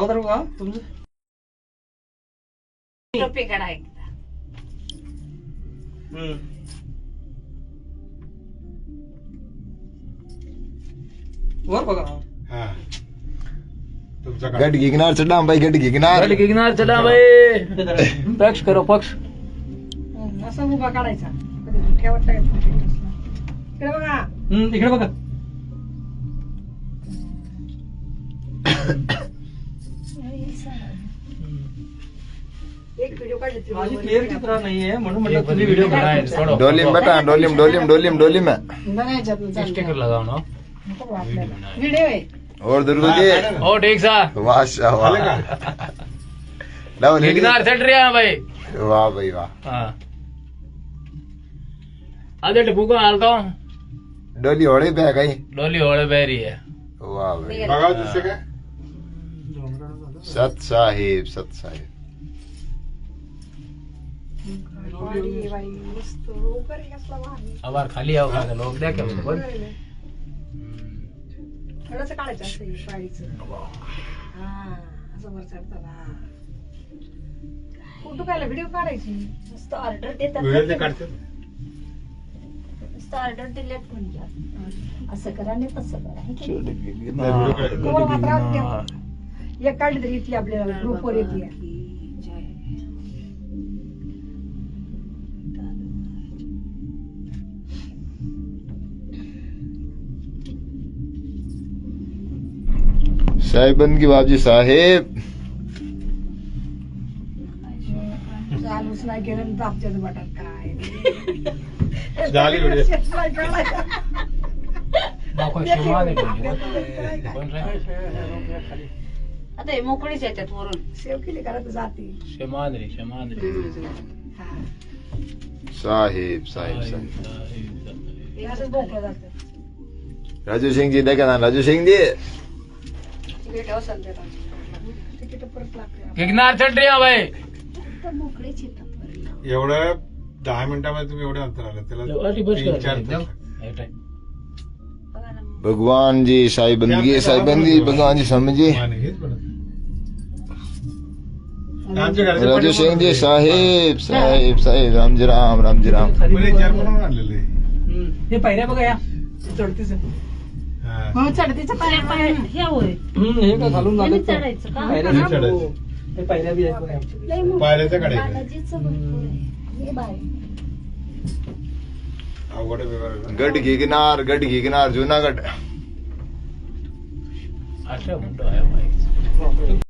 तुमचं टोपी काढाय वर बघा. गट गिगनार चढा भाई, गट गिगनार. गिरनार चला भाई. पक्ष करो पक्ष. असा उभा काढायचा ठेवता येत नाही. इकडे बघा. इकडे बघा. एक व्हिडिओ काढले तरी माझी क्लिअर चित्र नाहीये म्हणून म्हटलं तुम्ही व्हिडिओ काढा. डोलिम बेटा, डोलिम डोलिम डोलिम डोलिम है. स्टिकर लगाओ ना. व्हिडिओ आहे. और दुर्गो जी. ओ ठीक सा. माशाअल्लाह. लाओ ले. गिरनार चढ़ रहे हैं भाई. वाह भाई वाह. हाँ. आधे टप्पू को हालता हूँ. डोली होड़े पे गई. डोली होड़े बह रही है. वाह भाई. बघा दिसते काय सत साहिब, सत साहिब. वाडी बाई मस्त ऊपर कसला वाहन. अब खाली आओ का लोग देख के बोल. थोडंसं काढायचं असतं वाडीचं. हा असं वर चढताना फोटो काढला व्हिडिओ काढायची. नुसतं ऑर्डर देतात व्हिडिओ ते काढते नुसतं ऑर्डर दिल्यात म्हणजे असं करा आणि तसं करा हे की नाही? कोण मात्र एक काढली तरी इथली आपल्याला ग्रुपवर येते. साहिबन की बाबजी साहेब. चालूच नाही केलं दाबच्याच वाटत काय झाली व्हिडिओ. बाको शिवा दे बोल रहा आता हे मोकळीच येतात वरून सेव केली करत जाते. शमाद्री शमाद्री. साहिब साहिब साहिब. हे असंच बोकलं जातं. राजू सिंह जी देखा ना, राजू सिंह जी. तिकीट असेल ते तिकीट परत लागते. गिरनार चढ़ रहे हैं भाई. फक्त मोकळीच येतात वरून. एवढं 10 मिनिटामध्ये तुम्ही एवढं अंतर आलं त्याला अटी बस 3-4 कर. तास. बघा ना भगवान जी साहिबंदगी, साहिबंदगी भगवान जी समझे. आणि हेच बनत. आमच्या घराचे राजू पडे सिंह जी बनवले. साहेब साहेब साहेब. रामजी राम, रामजी राम. पहिले 4 बनवून आणलेले. हे पायऱ्या बघा या चढतीच. हा. हो चढतीचं पाय हे होय हे का घालून यांनी झालं चढायचं का पायऱ्या हे चढायचं. हो. हे पायऱ्या बी आहेत बघा. लय मोठं. पायऱ्याच्या कडे आहे. बालाजीचं भरपूर आहे. हे बाय अवघड आहे व्यवहार. गड गिगनार, गड गिगनार, जूनागढ़. अच्छा म्हणतो आहे भाई.